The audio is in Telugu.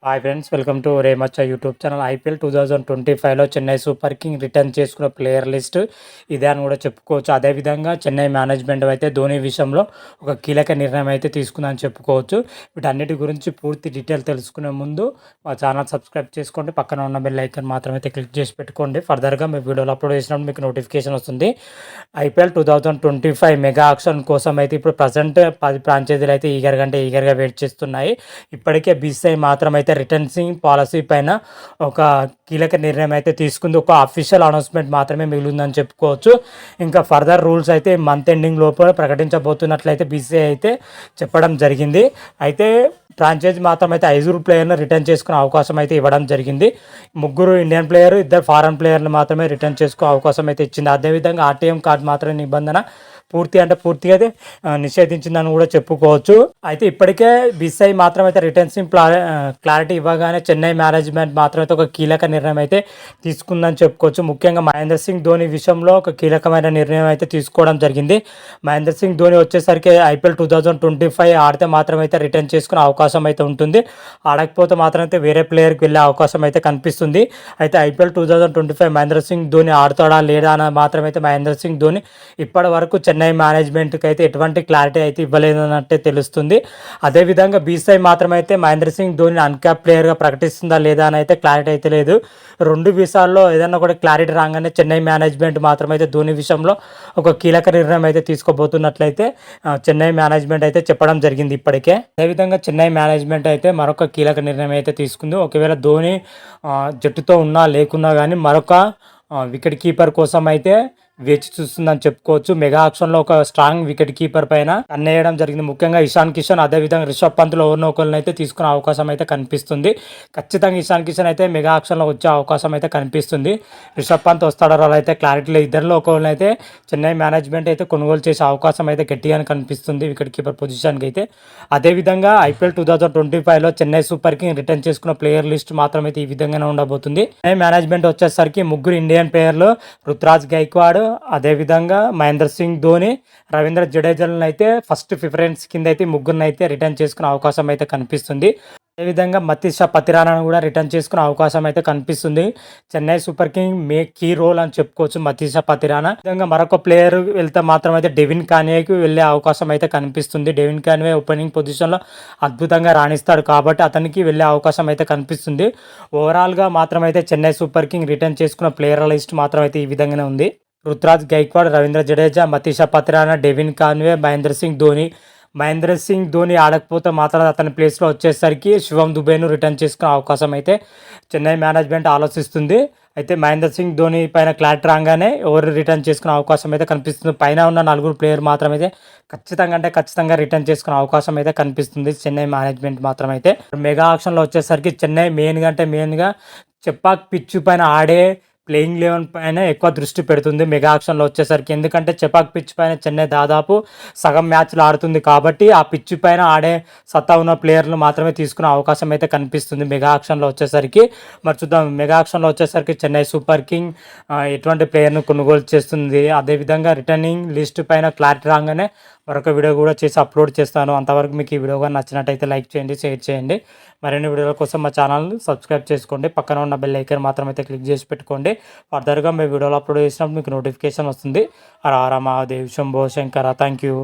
హాయ్ ఫ్రెండ్స్, వెల్కమ్ టు రేమచ్చ యూట్యూబ్ ఛానల్. ఐపీఎల్ 2025లో చెన్నై సూపర్ కింగ్ రిటర్న్ చేసుకున్న ప్లేయర్ లిస్ట్ ఇదే అని కూడా చెప్పుకోవచ్చు. అదేవిధంగా చెన్నై మేనేజ్మెంట్ అయితే ధోని విషయంలో ఒక కీలక నిర్ణయం అయితే తీసుకుందని చెప్పుకోవచ్చు. వీటన్నిటి గురించి పూర్తి డీటెయిల్ తెలుసుకునే ముందు మా ఛానల్ సబ్స్క్రైబ్ చేసుకోండి, పక్కన ఉన్న బెల్ ఐకాన్ మాత్రం అయితే క్లిక్ చేసి పెట్టుకోండి. ఫర్దర్గా మీ వీడియోలు అప్లోడ్ చేసినప్పుడు మీకు నోటిఫికేషన్ వస్తుంది. ఐపీఎల్ 2025 మెగా ఆక్షన్ కోసం అయితే ఇప్పుడు ప్రజెంట్ 10 ఫ్రాంచైజీలు అయితే ఈగర్గా వెయిట్ చేస్తున్నాయి. ఇప్పటికే బీసీఐ మాత్రం అయితే రిటర్న్సింగ్ పాలసీ పైన ఒక కీలక నిర్ణయం అయితే తీసుకుంది. ఒక అఫీషియల్ అనౌన్స్మెంట్ మాత్రమే మిగిలిందని చెప్పుకోవచ్చు. ఇంకా ఫర్దర్ రూల్స్ అయితే మంత్ ఎండింగ్ లోపల ప్రకటించబోతున్నట్లయితే బీసీఐ అయితే చెప్పడం జరిగింది. అయితే ఫ్రాంచైజీ మాత్రం అయితే 5 ప్లేయర్ను రిటర్న్ చేసుకునే అవకాశం అయితే ఇవ్వడం జరిగింది. 3 ఇండియన్ ప్లేయర్, 2 ఫారెన్ ప్లేయర్లు మాత్రమే రిటర్న్ చేసుకునే అవకాశం అయితే ఇచ్చింది. అదేవిధంగా ఆర్టీఎం కార్డు మాత్రమే నిబంధన పూర్తిగా అయితే నిషేధించిందని కూడా చెప్పుకోవచ్చు. అయితే ఇప్పటికే బీసీఐ మాత్రం అయితే రిటర్న్సింగ్ క్లారిటీ ఇవ్వగానే చెన్నై మేనేజ్మెంట్ మాత్రం అయితే ఒక కీలక నిర్ణయం అయితే తీసుకుందని చెప్పుకోవచ్చు. ముఖ్యంగా మహేంద్ర సింగ్ ధోని విషయంలో ఒక కీలకమైన నిర్ణయం అయితే తీసుకోవడం జరిగింది. మహేంద్ర సింగ్ ధోని వచ్చేసరికి ఐపీఎల్ 2025 ఆడితే మాత్రం అయితే రిటర్న్ చేసుకునే అవకాశం అయితే ఉంటుంది. ఆడకపోతే మాత్రం అయితే వేరే ప్లేయర్కి వెళ్ళే అవకాశం అయితే కనిపిస్తుంది. అయితే ఐపీఎల్ 2025 మహేంద్ర సింగ్ ధోని ఆడుతాడా లేదా అని మాత్రం అయితే మహేంద్ర సింగ్ ధోని ఇప్పటి వరకు చెన్నై మేనేజ్మెంట్కి అయితే ఎటువంటి క్లారిటీ అయితే ఇవ్వలేదన్నట్టే తెలుస్తుంది. అదేవిధంగా బీసీఐ మాత్రం అయితే మహేంద్ర సింగ్ ధోని అన్క్యాప్ ప్లేయర్గా ప్రకటిస్తుందా లేదా అని అయితే క్లారిటీ అయితే లేదు. 2 విషయాల్లో ఏదైనా కూడా క్లారిటీ రాగానే చెన్నై మేనేజ్మెంట్ మాత్రం అయితే ధోని విషయంలో ఒక కీలక నిర్ణయం అయితే తీసుకోబోతున్నట్లయితే చెన్నై మేనేజ్మెంట్ అయితే చెప్పడం జరిగింది ఇప్పటికే. అదేవిధంగా చెన్నై మేనేజ్మెంట్ అయితే మరొక కీలక నిర్ణయం అయితే తీసుకుంది. ఒకవేళ ధోని జట్టుతో ఉన్నా లేకున్నా కానీ మరొక వికెట్ కీపర్ కోసం అయితే వేచి చూస్తుందని చెప్పుకోవచ్చు. మెగా ఆక్షన్లో ఒక స్ట్రాంగ్ వికెట్ కీపర్ పైన కన్నేయడం జరిగింది. ముఖ్యంగా ఇషాన్ కిషన్, అదేవిధంగా రిషబ్ పంత్లో ఎవరినో ఒకరిని అయితే తీసుకునే అవకాశం అయితే కనిపిస్తుంది. ఖచ్చితంగా ఇషాన్ కిషన్ అయితే మెగా ఆక్షన్లో వచ్చే అవకాశం అయితే కనిపిస్తుంది. రిషబ్ పంత్ వస్తాడో రాలో అయితే క్లారిటీ లేదు. ఇద్దరిలో ఒకరిని అయితే చెన్నై మేనేజ్మెంట్ అయితే కొనుగోలు చేసే అవకాశం అయితే గట్టిగానే కనిపిస్తుంది వికెట్ కీపర్ పొజిషన్కి అయితే. అదేవిధంగా ఐపీఎల్ 2025లో చెన్నై సూపర్ కింగ్ రిటర్న్ చేసుకున్న ప్లేయర్ లిస్ట్ మాత్రం అయితే ఈ విధంగానే ఉండబోతుంది. చెన్నై మేనేజ్మెంట్ వచ్చేసరికి 3 ఇండియన్ ప్లేయర్లు రుతురాజ్ గైక్వాడ్, అదేవిధంగా మహేంద్ర సింగ్ ధోని, రవీంద్ర జడేజాలను అయితే ఫస్ట్ ప్రిఫరెన్స్ కింద అయితే 3 అయితే రిటర్న్ చేసుకునే అవకాశం అయితే కనిపిస్తుంది. అదేవిధంగా మతీషా పతిరానాను కూడా రిటర్న్ చేసుకునే అవకాశం అయితే కనిపిస్తుంది. Chennai super king key role అని చెప్పుకోవచ్చు మతీషా పతిరానా. విధంగా మరొక ప్లేయర్ వెళ్తే మాత్రం అయితే డెవిన్ కాన్వేకి వెళ్ళే అవకాశం అయితే కనిపిస్తుంది. డెవిన్ కాన్వే ఓపెనింగ్ పొజిషన్లో అద్భుతంగా రాణిస్తాడు కాబట్టి అతనికి వెళ్ళే అవకాశం అయితే కనిపిస్తుంది. ఓవరాల్గా మాత్రం అయితే చెన్నై సూపర్ కింగ్ రిటర్న్ చేసుకున్న ప్లేయర్ లిస్ట్ మాత్రం అయితే ఈ విధంగానే ఉంది. Ruturaj Gaikwad, Ravindra Jadeja, Matheesha Pathirana, Devon Conway, Mahendra Singh Dhoni. మహేంద్ర సింగ్ ధోని ఆడకపోతే మాత్రం అతని ప్లేస్లో వచ్చేసరికి శివం దుబేను రిటర్న్ చేసుకునే అవకాశం అయితే చెన్నై మేనేజ్మెంట్ ఆలోచిస్తుంది. అయితే మహేంద్ర సింగ్ ధోని పైన క్లారిటీ రాగానే ఎవరు రిటర్న్ చేసుకునే అవకాశం అయితే కనిపిస్తుంది. పైన ఉన్న 4 ప్లేయర్ మాత్రం అయితే ఖచ్చితంగా రిటర్న్ చేసుకునే అవకాశం అయితే కనిపిస్తుంది చెన్నై మేనేజ్మెంట్ మాత్రం అయితే. మెగా ఆక్షన్లో వచ్చేసరికి చెన్నై మెయిన్గా చెపాక్ పిచ్ పైన ఆడే ప్లేయింగ్ 11 పైన ఎక్కువ దృష్టి పెడుతుంది మెగా ఆక్షన్లో వచ్చేసరికి. ఎందుకంటే చెపాక్ పిచ్ పైన చెన్నై దాదాపు సగం మ్యాచ్లు ఆడుతుంది కాబట్టి ఆ పిచ్ పైన ఆడే సత్తా ఉన్న ప్లేయర్లు మాత్రమే తీసుకునే అవకాశం అయితే కనిపిస్తుంది మెగా ఆక్షన్లో వచ్చేసరికి. మరి చూద్దాం మెగా ఆక్షన్లో వచ్చేసరికి చెన్నై సూపర్ కింగ్ ఎటువంటి ప్లేయర్ను కొనుగోలు చేస్తుంది. అదేవిధంగా రిటర్నింగ్ లిస్ట్ పైన క్లారిటీ రాగానే మరొక వీడియో కూడా చేసి అప్లోడ్ చేస్తాను. అంతవరకు మీకు ఈ వీడియో కానీ నచ్చినట్టయితే లైక్ చేయండి, షేర్ చేయండి. మరిన్ని వీడియోల కోసం మా ఛానల్ని సబ్స్క్రైబ్ చేసుకోండి, పక్కన ఉన్న బెల్ ఐకాన్ మాత్రం అయితే క్లిక్ చేసి పెట్టుకోండి. ఫర్దర్గా మీ వీడియోలు అప్లోడ్ చేసినప్పుడు మీకు నోటిఫికేషన్ వస్తుంది. హర హర మహాదేవ్, శంభో శంకర. Thank you.